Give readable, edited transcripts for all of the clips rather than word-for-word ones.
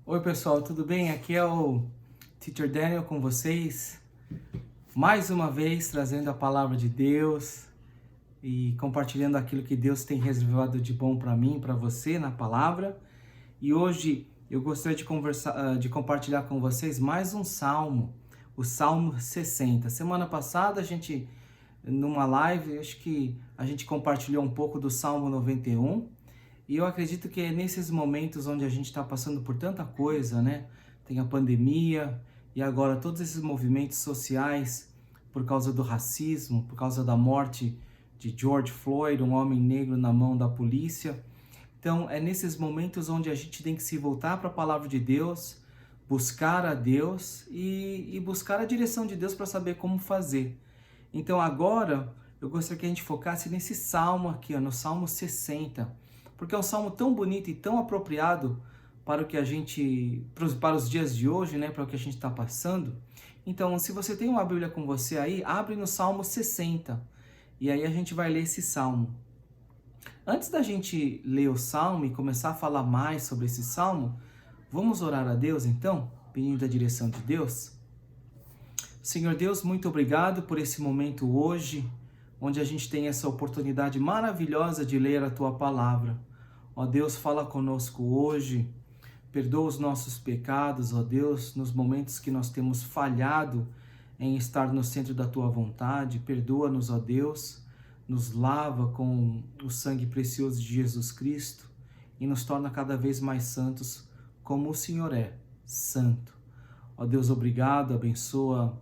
Oi pessoal, tudo bem? Aqui é o Teacher Daniel com vocês, mais uma vez trazendo a palavra de Deus e compartilhando aquilo que Deus tem reservado de bom para mim, para você na palavra. E hoje eu gostaria de compartilhar com vocês mais um salmo, o Salmo 60. Semana passada numa live, acho que a gente compartilhou um pouco do Salmo 91. E eu acredito que é nesses momentos onde a gente está passando por tanta coisa, né? Tem a pandemia e agora todos esses movimentos sociais por causa do racismo, por causa da morte de George Floyd, um homem negro na mão da polícia. Então é nesses momentos onde a gente tem que se voltar para a palavra de Deus, buscar a Deus e buscar a direção de Deus para saber como fazer. Então agora eu gostaria que a gente focasse nesse salmo aqui, ó, no Salmo 60. Porque é um salmo tão bonito e tão apropriado para o que para os dias de hoje, né, para o que a gente está passando. Então, se você tem uma Bíblia com você aí, abre no Salmo 60 e aí a gente vai ler esse salmo. Antes da gente ler o salmo e começar a falar mais sobre esse salmo, vamos orar a Deus então, pedindo a direção de Deus? Senhor Deus, muito obrigado por esse momento hoje, onde a gente tem essa oportunidade maravilhosa de ler a Tua Palavra. Ó Deus, fala conosco hoje, perdoa os nossos pecados, ó Deus, nos momentos que nós temos falhado em estar no centro da Tua vontade. Perdoa-nos, ó Deus, nos lava com o sangue precioso de Jesus Cristo e nos torna cada vez mais santos como o Senhor é, santo. Ó Deus, obrigado, abençoa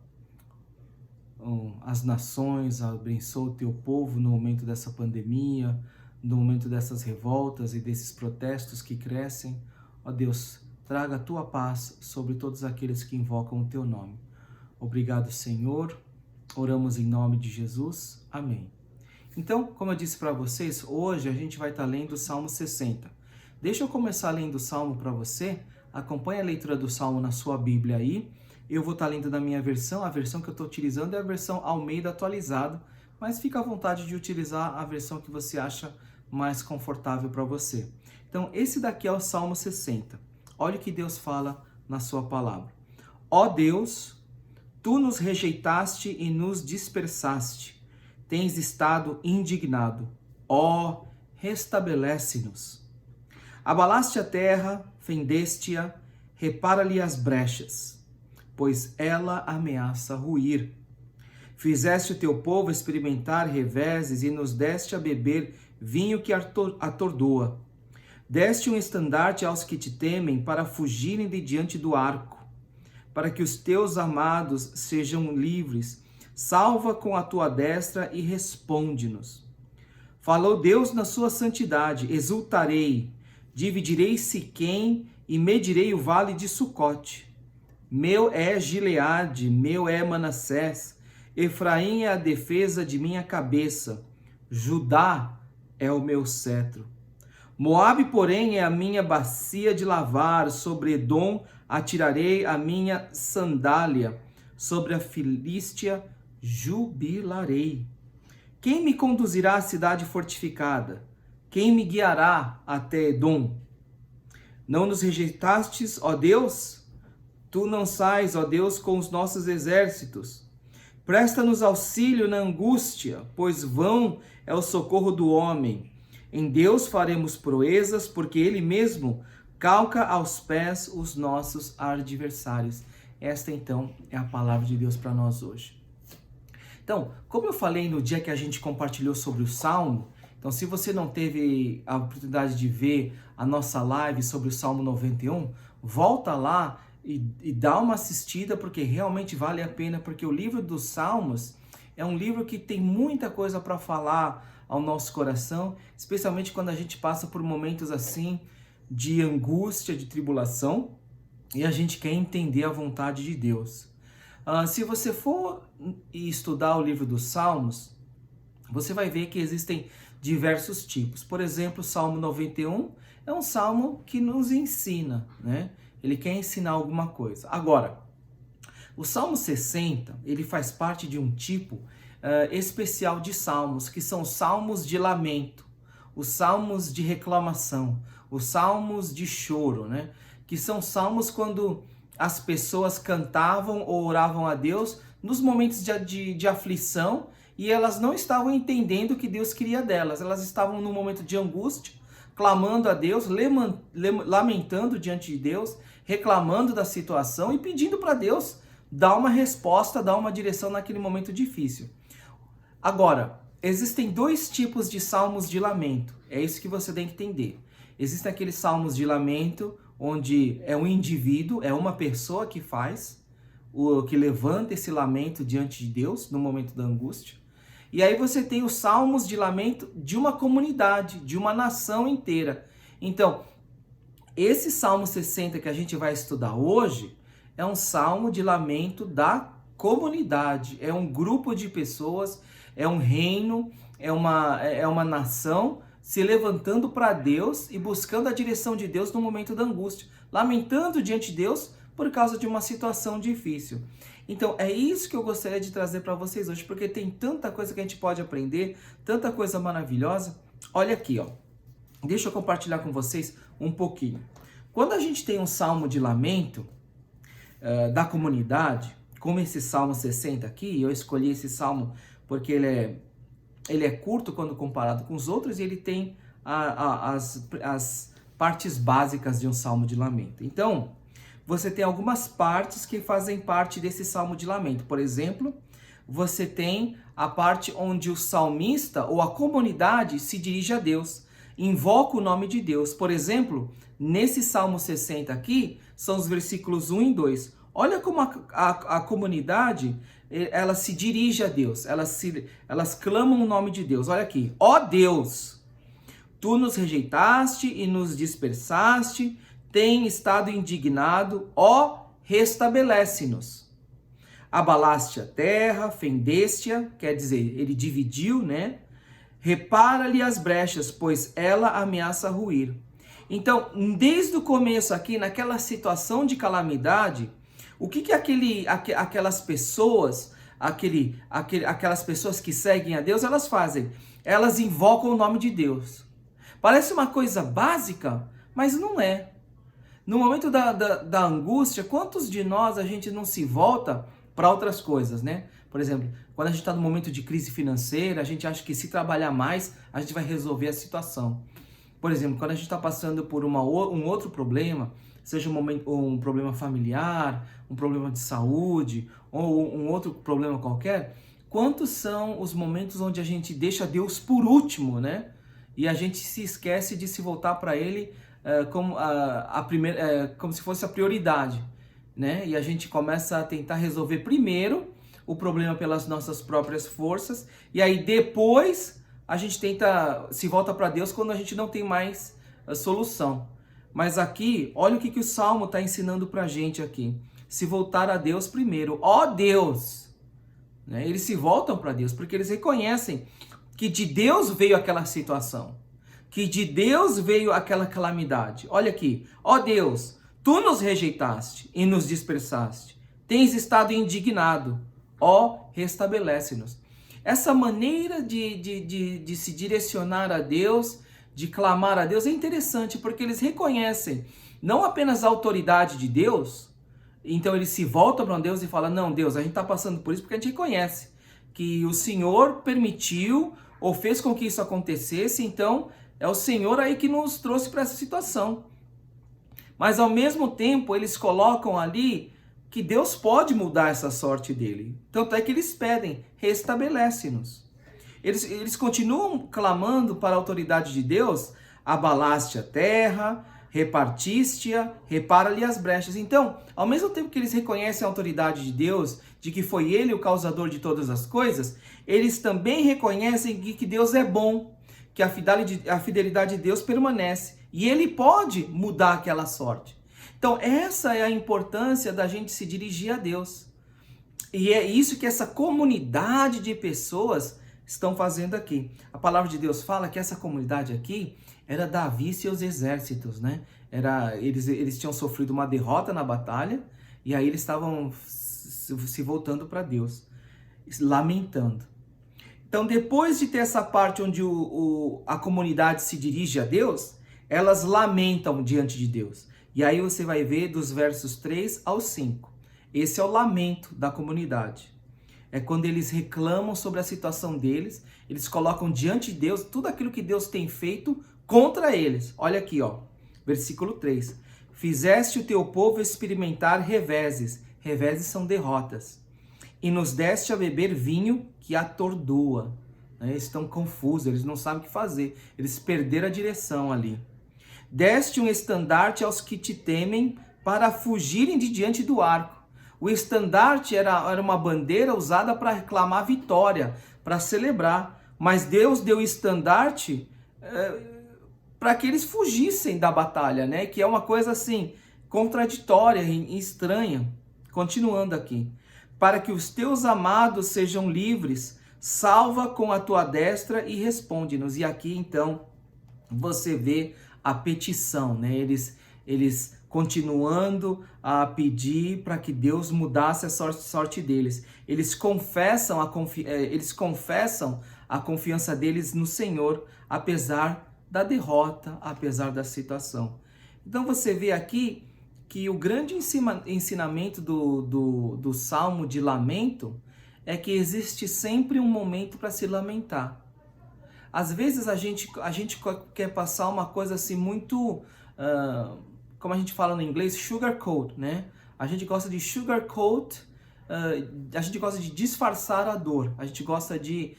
as nações, abençoa o Teu povo no momento dessa pandemia, no momento dessas revoltas e desses protestos que crescem. Ó Deus, traga a Tua paz sobre todos aqueles que invocam o Teu nome. Obrigado, Senhor. Oramos em nome de Jesus. Amém. Então, como eu disse para vocês, hoje a gente vai estar lendo o Salmo 60. Deixa eu começar lendo o Salmo para você. Acompanhe a leitura do Salmo na sua Bíblia aí. Eu vou estar lendo na minha versão. A versão que eu estou utilizando é a versão Almeida atualizada, mas fica à vontade de utilizar a versão que você acha mais confortável para você. Então, esse daqui é o Salmo 60. Olha o que Deus fala na sua palavra. Ó Deus, Tu nos rejeitaste e nos dispersaste. Tens estado indignado. Ó, restabelece-nos. Abalaste a terra, fendeste-a, repara-lhe as brechas, pois ela ameaça ruir. Fizeste o teu povo experimentar reveses e nos deste a beber vinho que atordoa. Deste um estandarte aos que te temem para fugirem de diante do arco, para que os teus amados sejam livres. Salva com a tua destra e responde-nos. Falou Deus na sua santidade, exultarei, dividirei Siquém e medirei o vale de Sucote. Meu é Gileade, meu é Manassés, Efraim é a defesa de minha cabeça, Judá é o meu cetro. Moabe, porém, é a minha bacia de lavar, sobre Edom atirarei a minha sandália, sobre a Filístia jubilarei. Quem me conduzirá à cidade fortificada? Quem me guiará até Edom? Não nos rejeitastes, ó Deus? Tu não sais, ó Deus, com os nossos exércitos. Presta-nos auxílio na angústia, pois vão é o socorro do homem. Em Deus faremos proezas, porque Ele mesmo calca aos pés os nossos adversários. Esta, então, é a palavra de Deus para nós hoje. Então, como eu falei no dia que a gente compartilhou sobre o Salmo, então se você não teve a oportunidade de ver a nossa live sobre o Salmo 91, volta lá e dá uma assistida, porque realmente vale a pena, porque o livro dos Salmos é um livro que tem muita coisa para falar ao nosso coração, especialmente quando a gente passa por momentos assim de angústia, de tribulação, e a gente quer entender a vontade de Deus. Se você for estudar o livro dos Salmos, você vai ver que existem diversos tipos. Por exemplo, o Salmo 91 é um salmo que nos ensina, né? Ele quer ensinar alguma coisa. Agora, o Salmo 60, ele faz parte de um tipo especial de salmos, que são os salmos de lamento, os salmos de reclamação, os salmos de choro, né? que são salmos quando as pessoas cantavam ou oravam a Deus nos momentos de aflição, e elas não estavam entendendo o que Deus queria delas. Elas estavam num momento de angústia, clamando a Deus, lamentando diante de Deus, reclamando da situação e pedindo para Deus dar uma resposta, dar uma direção naquele momento difícil. Agora, existem dois tipos de salmos de lamento. É isso que você tem que entender. Existem aqueles salmos de lamento, onde é um indivíduo, é uma pessoa que faz, que levanta esse lamento diante de Deus no momento da angústia. E aí você tem os salmos de lamento de uma comunidade, de uma nação inteira. Então, esse Salmo 60 que a gente vai estudar hoje é um salmo de lamento da comunidade. É um grupo de pessoas, é um reino, é uma nação se levantando para Deus e buscando a direção de Deus no momento da angústia, lamentando diante de Deus por causa de uma situação difícil. Então, é isso que eu gostaria de trazer para vocês hoje, porque tem tanta coisa que a gente pode aprender, tanta coisa maravilhosa. Olha aqui, ó. Deixa eu compartilhar com vocês um pouquinho. Quando a gente tem um salmo de lamento da comunidade, como esse Salmo 60 aqui, eu escolhi esse salmo porque ele é curto quando comparado com os outros e ele tem as partes básicas de um salmo de lamento. Então, você tem algumas partes que fazem parte desse salmo de lamento. Por exemplo, você tem a parte onde o salmista ou a comunidade se dirige a Deus, invoca o nome de Deus. Por exemplo, nesse Salmo 60 aqui, são os versículos 1 e 2. Olha como a comunidade, ela se dirige a Deus, elas clamam o nome de Deus. Olha aqui, ó Deus, tu nos rejeitaste e nos dispersaste, tem estado indignado, ó, restabelece-nos. Abalaste a terra, fendeste-a, quer dizer, ele dividiu, né? Repara-lhe as brechas, pois ela ameaça ruir. Então, desde o começo aqui, naquela situação de calamidade, o que aquelas pessoas, aquelas pessoas que seguem a Deus, elas fazem? Elas invocam o nome de Deus. Parece uma coisa básica, mas não é. No momento da angústia, quantos de nós a gente não se volta para outras coisas, né? Por exemplo, quando a gente está no momento de crise financeira, a gente acha que se trabalhar mais, a gente vai resolver a situação. Por exemplo, quando a gente está passando por um outro problema, seja um problema familiar, um problema de saúde, ou um outro problema qualquer, quantos são os momentos onde a gente deixa Deus por último, né? E a gente se esquece de se voltar para Ele como se fosse a prioridade, né? E a gente começa a tentar resolver primeiro o problema pelas nossas próprias forças, e aí depois a gente se volta para Deus quando a gente não tem mais a solução. Mas aqui, olha o que o Salmo está ensinando para a gente aqui. Se voltar a Deus primeiro. Ó Deus! Né? Eles se voltam para Deus porque eles reconhecem que de Deus veio aquela situação. Que de Deus veio aquela calamidade. Olha aqui. Ó Deus, tu nos rejeitaste e nos dispersaste. Tens estado indignado. Ó, restabelece-nos. Essa maneira de se direcionar a Deus, de clamar a Deus, é interessante, porque eles reconhecem não apenas a autoridade de Deus, então eles se voltam para Deus e falam, não, Deus, a gente está passando por isso porque a gente reconhece que o Senhor permitiu ou fez com que isso acontecesse, então é o Senhor aí que nos trouxe para essa situação. Mas ao mesmo tempo eles colocam ali que Deus pode mudar essa sorte dele. Tanto é que eles pedem, restabelece-nos. Eles continuam clamando para a autoridade de Deus, abalaste a terra, repartiste-a, repara-lhe as brechas. Então, ao mesmo tempo que eles reconhecem a autoridade de Deus, de que foi Ele o causador de todas as coisas, eles também reconhecem que Deus é bom, que a fidelidade de Deus permanece, e Ele pode mudar aquela sorte. Então, essa é a importância da gente se dirigir a Deus. E é isso que essa comunidade de pessoas estão fazendo aqui. A palavra de Deus fala que essa comunidade aqui era Davi e seus exércitos, né? Eles tinham sofrido uma derrota na batalha e aí eles estavam se voltando para Deus, lamentando. Então, depois de ter essa parte onde a comunidade se dirige a Deus, elas lamentam diante de Deus. E aí você vai ver dos versos 3 ao 5. Esse é o lamento da comunidade. É quando eles reclamam sobre a situação deles, eles colocam diante de Deus tudo aquilo que Deus tem feito contra eles. Olha aqui, ó, versículo 3. Fizeste o teu povo experimentar reveses. Reveses são derrotas. E nos deste a beber vinho que atordoa. Eles estão confusos, eles não sabem o que fazer. Eles perderam a direção ali. Deste um estandarte aos que te temem para fugirem de diante do arco. O estandarte era uma bandeira usada para reclamar vitória, para celebrar. Mas Deus deu o estandarte para que eles fugissem da batalha, né? Que é uma coisa assim, contraditória e estranha. Continuando aqui. Para que os teus amados sejam livres, salva com a tua destra e responde-nos. E aqui então você vê a petição, né? Eles continuando a pedir para que Deus mudasse a sorte deles. Eles confessam a confiança deles no Senhor, apesar da derrota, apesar da situação. Então você vê aqui que o grande ensinamento do Salmo de Lamento é que existe sempre um momento para se lamentar. Às vezes a gente quer passar uma coisa assim muito, como a gente fala no inglês, sugarcoat, né? A gente gosta de sugarcoat, a gente gosta de disfarçar a dor, a gente gosta de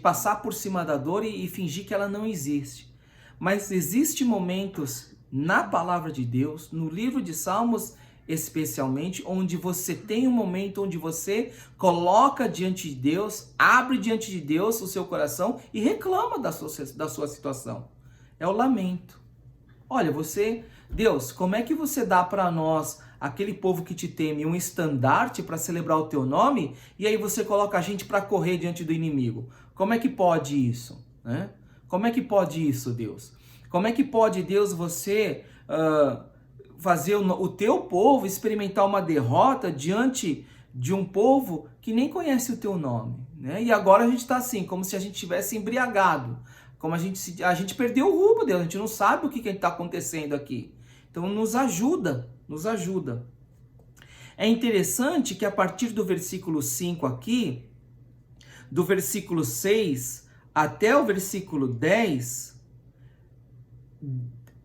passar por cima da dor e fingir que ela não existe. Mas existem momentos na palavra de Deus, no livro de Salmos especialmente, onde você tem um momento onde você coloca diante de Deus, abre diante de Deus o seu coração e reclama da sua situação. É o lamento. Olha, Deus, como é que você dá para nós, aquele povo que te teme, um estandarte para celebrar o teu nome, e aí você coloca a gente para correr diante do inimigo? Como é que pode isso? Né? Como é que pode isso, Deus? Como é que pode, Deus, você fazer o teu povo experimentar uma derrota diante de um povo que nem conhece o teu nome, né? E agora a gente está assim, como se a gente tivesse embriagado, como a gente perdeu o rumo, Deus, a gente não sabe o que está acontecendo aqui. Então nos ajuda, nos ajuda. É interessante que a partir do versículo 5 aqui, do versículo 6 até o versículo 10,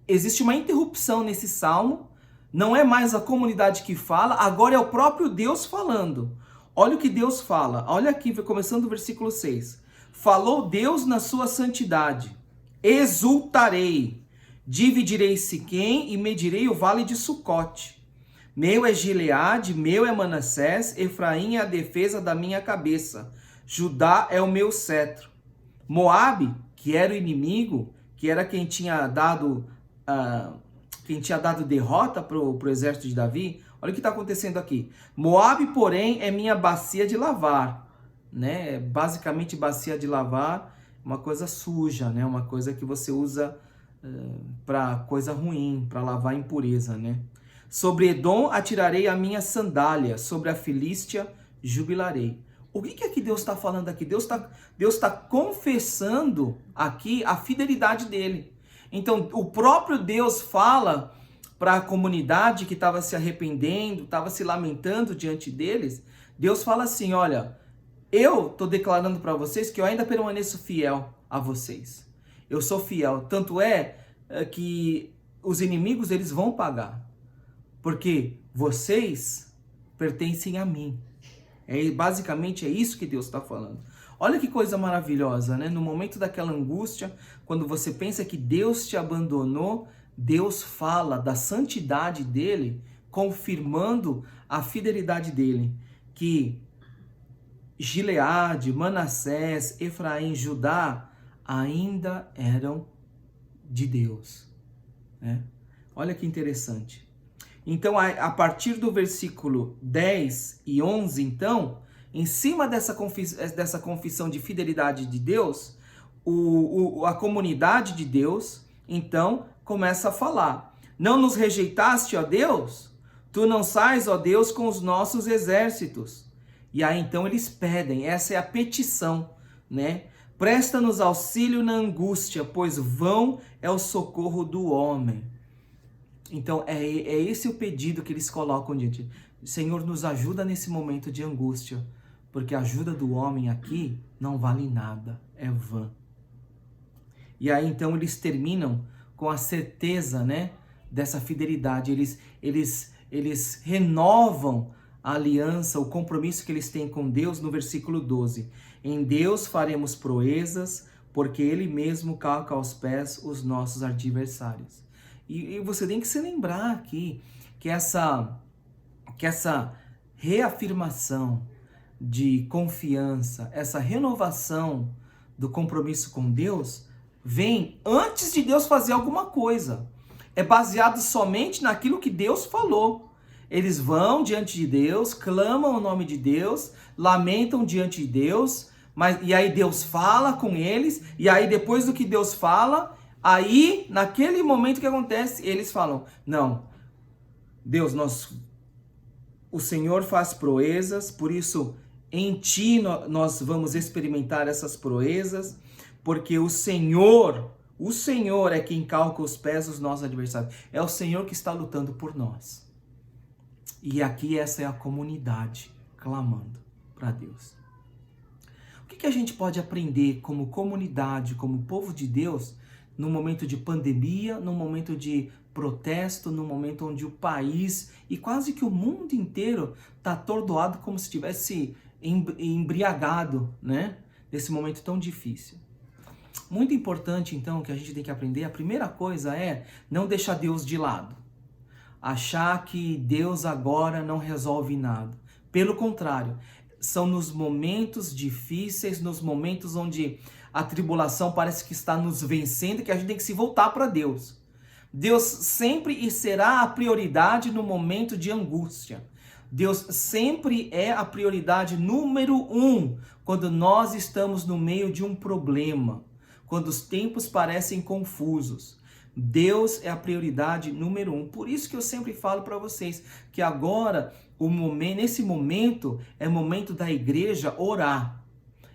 existe uma interrupção nesse salmo, não é mais a comunidade que fala, agora é o próprio Deus falando. Olha o que Deus fala, olha aqui, começando do versículo 6. Falou Deus na sua santidade, exultarei, dividirei Siquém e medirei o vale de Sucote. Meu é Gileade, meu é Manassés, Efraim é a defesa da minha cabeça, Judá é o meu cetro. Moabe, que era o inimigo, que era quem tinha dado derrota para o exército de Davi, olha o que está acontecendo aqui. Moabe, porém, é minha bacia de lavar, né? Basicamente, bacia de lavar, uma coisa suja, né? Uma coisa que você usa para coisa ruim, para lavar impureza, né? Sobre Edom atirarei a minha sandália, sobre a Filístia jubilarei. O que é que Deus está falando aqui? Deus tá confessando aqui a fidelidade dele. Então, o próprio Deus fala para a comunidade que estava se arrependendo, estava se lamentando diante deles. Deus fala assim, olha, eu estou declarando para vocês que eu ainda permaneço fiel a vocês. Eu sou fiel. Tanto é que os inimigos, eles vão pagar. Porque vocês pertencem a mim. Basicamente é isso que Deus está falando. Olha que coisa maravilhosa, né? No momento daquela angústia, quando você pensa que Deus te abandonou, Deus fala da santidade dele, confirmando a fidelidade dele. Que Gileade, Manassés, Efraim, Judá ainda eram de Deus, né? Olha que interessante. Então, a partir do versículo 10 e 11, então, em cima dessa confissão de fidelidade de Deus, a comunidade de Deus, então, começa a falar. Não nos rejeitaste, ó Deus? Tu não sais, ó Deus, com os nossos exércitos. E aí, então, eles pedem, essa é a petição, né? Presta-nos auxílio na angústia, pois vão é o socorro do homem. Então, é esse o pedido que eles colocam diante. Senhor, nos ajuda nesse momento de angústia, porque a ajuda do homem aqui não vale nada, é vã. E aí, então, eles terminam com a certeza, né, dessa fidelidade. Eles renovam a aliança, o compromisso que eles têm com Deus no versículo 12. Em Deus faremos proezas, porque Ele mesmo calca aos pés os nossos adversários. E você tem que se lembrar aqui que essa reafirmação de confiança, essa renovação do compromisso com Deus, vem antes de Deus fazer alguma coisa. É baseado somente naquilo que Deus falou. Eles vão diante de Deus, clamam o nome de Deus, lamentam diante de Deus, e aí Deus fala com eles, e aí depois do que Deus fala, aí naquele momento que acontece, eles falam, não, Deus, o Senhor faz proezas, por isso em Ti nós vamos experimentar essas proezas, porque o Senhor é quem calca os pés dos nossos adversários. É o Senhor que está lutando por nós. E aqui essa é a comunidade clamando para Deus. O que a gente pode aprender como comunidade, como povo de Deus, no momento de pandemia, no momento de protesto, no momento onde o país e quase que o mundo inteiro está atordoado como se estivesse embriagado, né? Nesse momento tão difícil. Muito importante, então, que a gente tem que aprender, a primeira coisa é não deixar Deus de lado. Achar que Deus agora não resolve nada. Pelo contrário, são nos momentos difíceis, nos momentos onde a tribulação parece que está nos vencendo, que a gente tem que se voltar para Deus. Deus sempre e será a prioridade no momento de angústia. Deus sempre é a prioridade número 1 quando nós estamos no meio de um problema, quando os tempos parecem confusos. Deus é a prioridade número 1. Por isso que eu sempre falo para vocês que agora, nesse momento, é momento da igreja orar.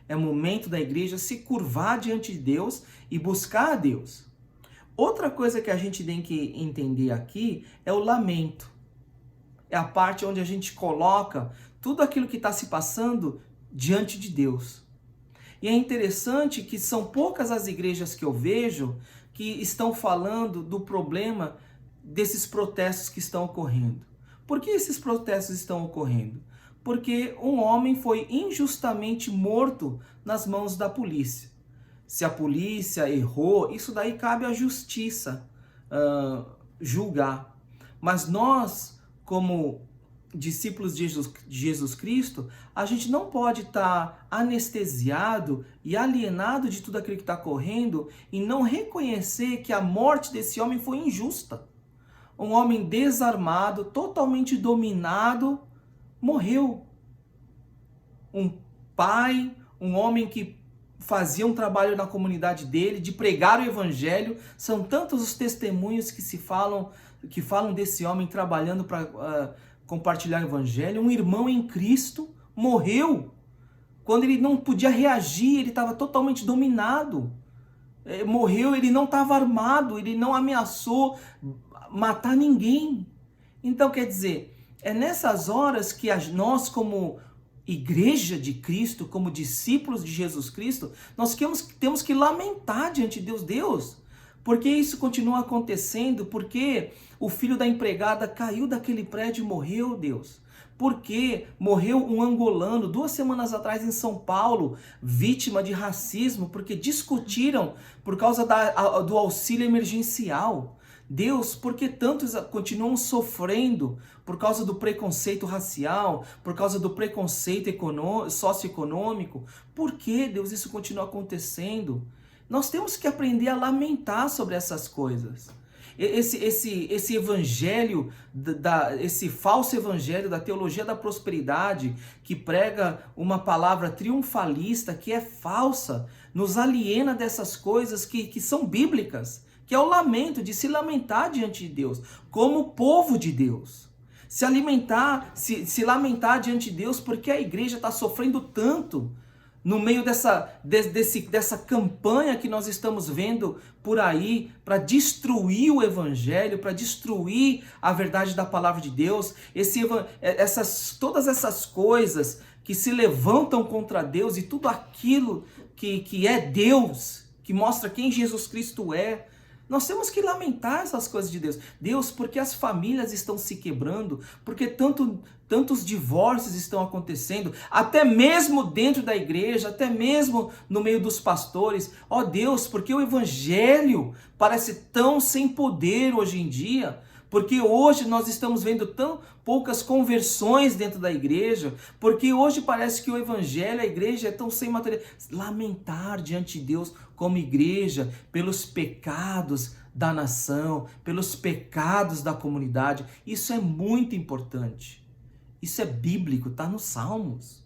É momento da igreja se curvar diante de Deus e buscar a Deus. Outra coisa que a gente tem que entender aqui é o lamento. É a parte onde a gente coloca tudo aquilo que está se passando diante de Deus. E é interessante que são poucas as igrejas que eu vejo que estão falando do problema desses protestos que estão ocorrendo. Por que esses protestos estão ocorrendo? Porque um homem foi injustamente morto nas mãos da polícia. Se a polícia errou, isso daí cabe à justiça julgar. Mas nós, como discípulos de Jesus Cristo, a gente não pode estar anestesiado e alienado de tudo aquilo que está correndo e não reconhecer que a morte desse homem foi injusta. Um homem desarmado, totalmente dominado, morreu. Um pai, um homem que fazia um trabalho na comunidade dele, de pregar o evangelho. São tantos os testemunhos que falam desse homem trabalhando para compartilhar o evangelho. Um irmão em Cristo morreu quando ele não podia reagir, ele estava totalmente dominado. Morreu, ele não estava armado, ele não ameaçou matar ninguém. Então, quer dizer, é nessas horas que nós, como igreja de Cristo, como discípulos de Jesus Cristo, nós temos que lamentar diante de Deus, porque isso continua acontecendo, porque o filho da empregada caiu daquele prédio e morreu, Deus. Porque morreu um angolano 2 semanas atrás em São Paulo, vítima de racismo, porque discutiram por causa do auxílio emergencial. Deus, por que tantos continuam sofrendo por causa do preconceito racial, por causa do preconceito socioeconômico? Por que, Deus, isso continua acontecendo? Nós temos que aprender a lamentar sobre essas coisas. Esse evangelho, esse falso evangelho da teologia da prosperidade, que prega uma palavra triunfalista, que é falsa, nos aliena dessas coisas que são bíblicas, que é o lamento, de se lamentar diante de Deus, como povo de Deus. Se lamentar diante de Deus porque a igreja está sofrendo tanto no meio dessa campanha que nós estamos vendo por aí para destruir o Evangelho, para destruir a verdade da palavra de Deus, todas essas coisas que se levantam contra Deus e tudo aquilo que é Deus, que mostra quem Jesus Cristo é, nós temos que lamentar essas coisas de Deus. Deus, porque as famílias estão se quebrando, porque tantos divórcios estão acontecendo, até mesmo dentro da igreja, até mesmo no meio dos pastores. Ó Deus, porque o Evangelho parece tão sem poder hoje em dia, porque hoje nós estamos vendo tão poucas conversões dentro da igreja, porque hoje parece que o Evangelho, a igreja é tão sem material. Lamentar diante de Deus como igreja pelos pecados da nação, pelos pecados da comunidade, isso é muito importante. Isso é bíblico, está nos Salmos.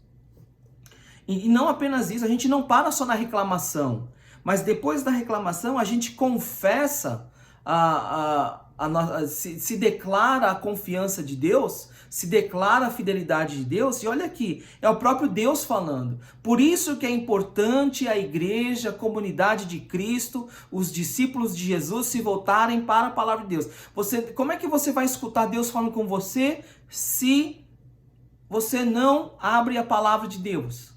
E não apenas isso, a gente não para só na reclamação, mas depois da reclamação a gente confessa se declara a confiança de Deus, se declara a fidelidade de Deus, e olha aqui, é o próprio Deus falando. Por isso que é importante a igreja, a comunidade de Cristo, os discípulos de Jesus se voltarem para a palavra de Deus. Como é que você vai escutar Deus falando com você se você não abre a palavra de Deus?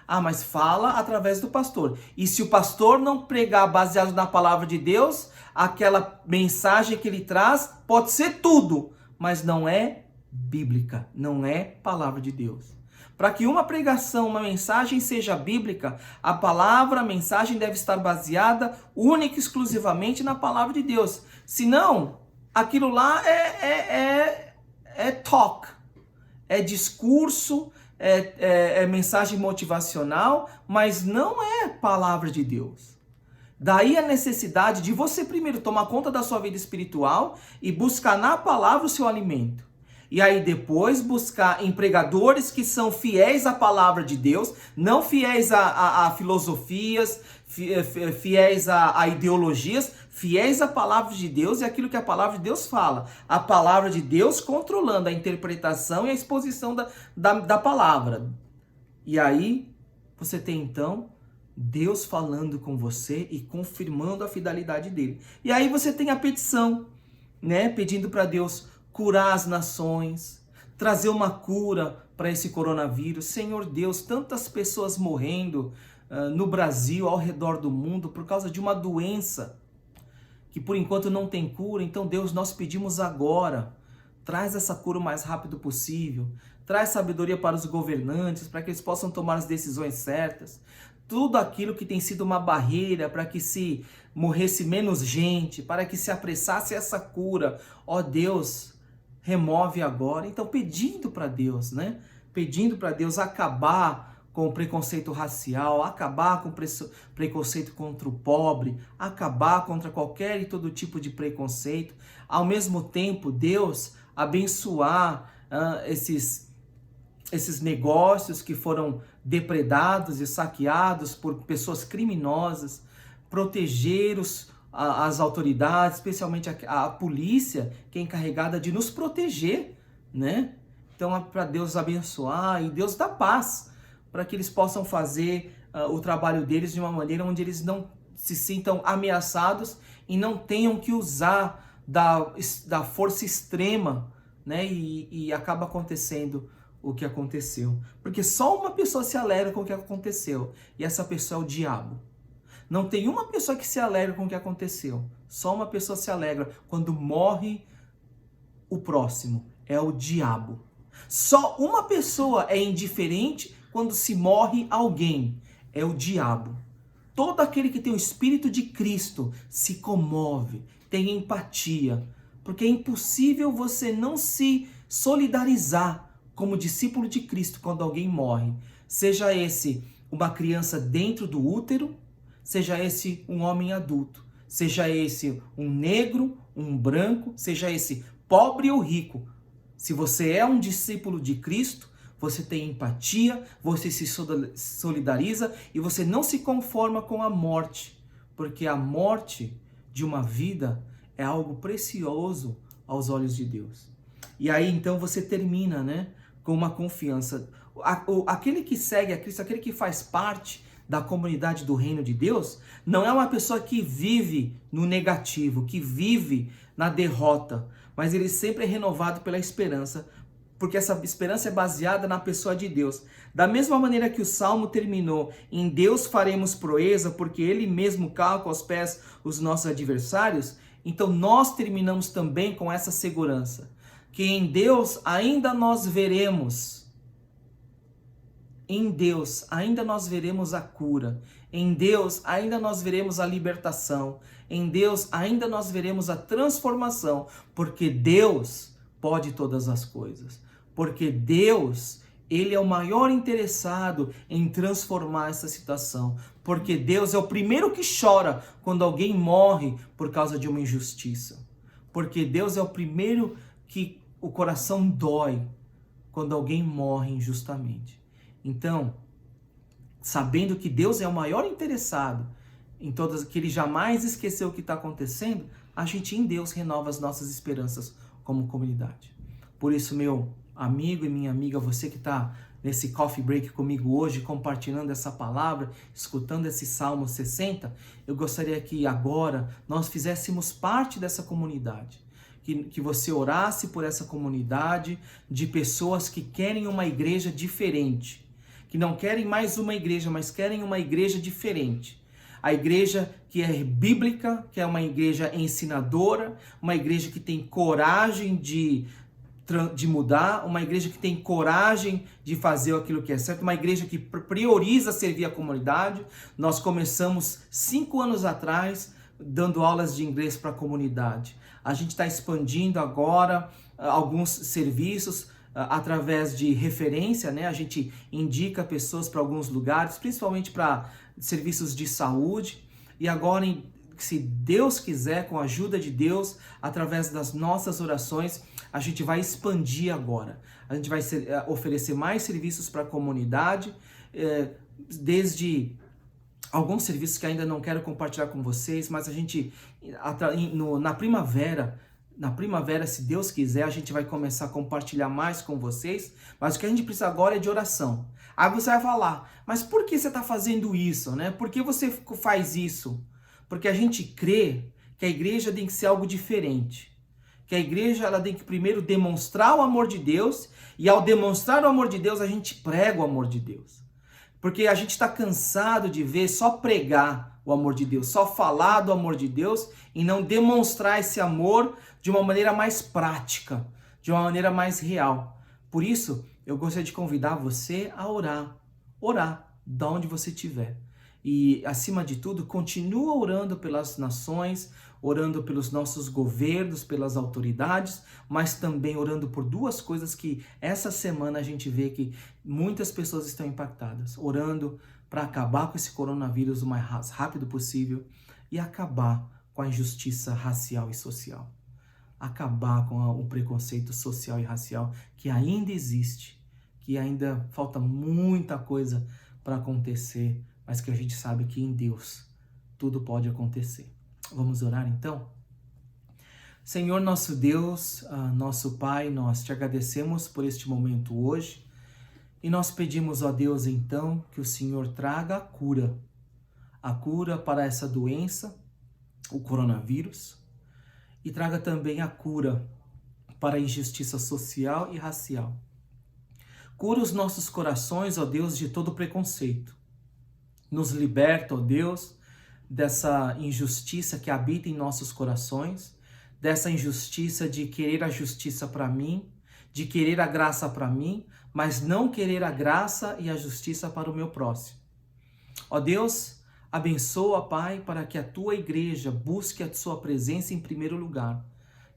Ah, mas fala através do pastor. E se o pastor não pregar baseado na palavra de Deus, aquela mensagem que ele traz pode ser tudo, mas não é bíblica, não é palavra de Deus. Para que uma pregação, uma mensagem seja bíblica, a mensagem deve estar baseada única e exclusivamente na palavra de Deus. Senão, aquilo lá é talk, é discurso, é mensagem motivacional, mas não é palavra de Deus. Daí a necessidade de você primeiro tomar conta da sua vida espiritual e buscar na palavra o seu alimento. E aí depois buscar empregadores que são fiéis à palavra de Deus, não fiéis a filosofias, fiéis a ideologias, fiéis à palavra de Deus e aquilo que a palavra de Deus fala. A palavra de Deus controlando a interpretação e a exposição da palavra. E aí você tem então Deus falando com você e confirmando a fidelidade dele. E aí você tem a petição, né? Pedindo para Deus curar as nações, trazer uma cura para esse coronavírus. Senhor Deus, tantas pessoas morrendo no Brasil, ao redor do mundo, por causa de uma doença que por enquanto não tem cura. Então Deus, nós pedimos agora, traz essa cura o mais rápido possível, traz sabedoria para os governantes, para que eles possam tomar as decisões certas. Tudo aquilo que tem sido uma barreira para que se morresse menos gente, para que se apressasse essa cura, ó Deus, remove agora. Então pedindo para Deus, né? Pedindo para Deus acabar com o preconceito racial, acabar com o preconceito contra o pobre, acabar contra qualquer e todo tipo de preconceito. Ao mesmo tempo, Deus abençoar esses negócios que foram depredados e saqueados por pessoas criminosas, proteger as autoridades, especialmente a polícia, que é encarregada de nos proteger, né? Então é para Deus abençoar e Deus dá paz, para que eles possam fazer o trabalho deles de uma maneira onde eles não se sintam ameaçados e não tenham que usar da força extrema, né? E acaba acontecendo o que aconteceu. Porque só uma pessoa se alegra com o que aconteceu, e essa pessoa é o diabo. Não tem uma pessoa que se alegra com o que aconteceu. Só uma pessoa se alegra quando morre o próximo. É o diabo. Só uma pessoa é indiferente quando se morre alguém. É o diabo. Todo aquele que tem o Espírito de Cristo se comove, tem empatia. Porque é impossível você não se solidarizar como discípulo de Cristo quando alguém morre. Seja esse uma criança dentro do útero, seja esse um homem adulto, seja esse um negro, um branco, seja esse pobre ou rico. Se você é um discípulo de Cristo, você tem empatia, você se solidariza e você não se conforma com a morte, porque a morte de uma vida é algo precioso aos olhos de Deus. E aí então você termina, né, com uma confiança. Aquele que segue a Cristo, aquele que faz parte da comunidade do reino de Deus, não é uma pessoa que vive no negativo, que vive na derrota, mas ele sempre é renovado pela esperança, porque essa esperança é baseada na pessoa de Deus. Da mesma maneira que o Salmo terminou, em Deus faremos proeza, porque Ele mesmo calca aos pés os nossos adversários, então nós terminamos também com essa segurança, que em Deus ainda nós veremos. Em Deus ainda nós veremos a cura. Em Deus ainda nós veremos a libertação. Em Deus ainda nós veremos a transformação, porque Deus pode todas as coisas. Porque Deus, Ele é o maior interessado em transformar essa situação. Porque Deus é o primeiro que chora quando alguém morre por causa de uma injustiça. Porque Deus é o primeiro que o coração dói quando alguém morre injustamente. Então, sabendo que Deus é o maior interessado em todas, que Ele jamais esqueceu o que está acontecendo, a gente em Deus renova as nossas esperanças como comunidade. Por isso, meu amigo e minha amiga, você que está nesse coffee break comigo hoje, compartilhando essa palavra, escutando esse Salmo 60, eu gostaria que agora nós fizéssemos parte dessa comunidade. Que você orasse por essa comunidade de pessoas que querem uma igreja diferente, que não querem mais uma igreja, mas querem uma igreja diferente. A igreja que é bíblica, que é uma igreja ensinadora, uma igreja que tem coragem de mudar, uma igreja que tem coragem de fazer aquilo que é certo, uma igreja que prioriza servir a comunidade. Nós começamos 5 anos atrás dando aulas de inglês para a comunidade. A gente está expandindo agora alguns serviços através de referência, né? A gente indica pessoas para alguns lugares, principalmente para serviços de saúde. E agora, se Deus quiser, com a ajuda de Deus, através das nossas orações, a gente vai expandir agora. A gente vai oferecer mais serviços para a comunidade, desde alguns serviços que ainda não quero compartilhar com vocês, mas a gente, na primavera, se Deus quiser, a gente vai começar a compartilhar mais com vocês, mas o que a gente precisa agora é de oração. Aí você vai falar, mas por que você está fazendo isso, né? Por que você faz isso? Porque a gente crê que a igreja tem que ser algo diferente. Que a igreja ela tem que primeiro demonstrar o amor de Deus, e ao demonstrar o amor de Deus, a gente prega o amor de Deus. Porque a gente está cansado de ver só pregar o amor de Deus, só falar do amor de Deus e não demonstrar esse amor de uma maneira mais prática, de uma maneira mais real. Por isso, eu gostaria de convidar você a orar de onde você estiver. E, acima de tudo, continua orando pelas nações, orando pelos nossos governos, pelas autoridades, mas também orando por duas coisas que essa semana a gente vê que muitas pessoas estão impactadas. Orando para acabar com esse coronavírus o mais rápido possível e acabar com a injustiça racial e social. Acabar com o preconceito social e racial que ainda existe, que ainda falta muita coisa para acontecer, mas que a gente sabe que em Deus tudo pode acontecer. Vamos orar então? Senhor nosso Deus, nosso Pai, nós te agradecemos por este momento hoje e nós pedimos a Deus então que o Senhor traga a cura para essa doença, o coronavírus, e traga também a cura para a injustiça social e racial. Cura os nossos corações, ó Deus, de todo preconceito. Nos liberta, ó Deus, dessa injustiça que habita em nossos corações, dessa injustiça de querer a justiça para mim, de querer a graça para mim, mas não querer a graça e a justiça para o meu próximo. Ó Deus, abençoa, Pai, para que a tua igreja busque a sua presença em primeiro lugar,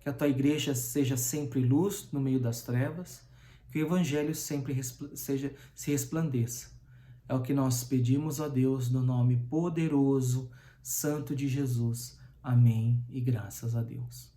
que a tua igreja seja sempre luz no meio das trevas, que o evangelho sempre se resplandeça. É o que nós pedimos a Deus no nome poderoso, santo de Jesus. Amém e graças a Deus.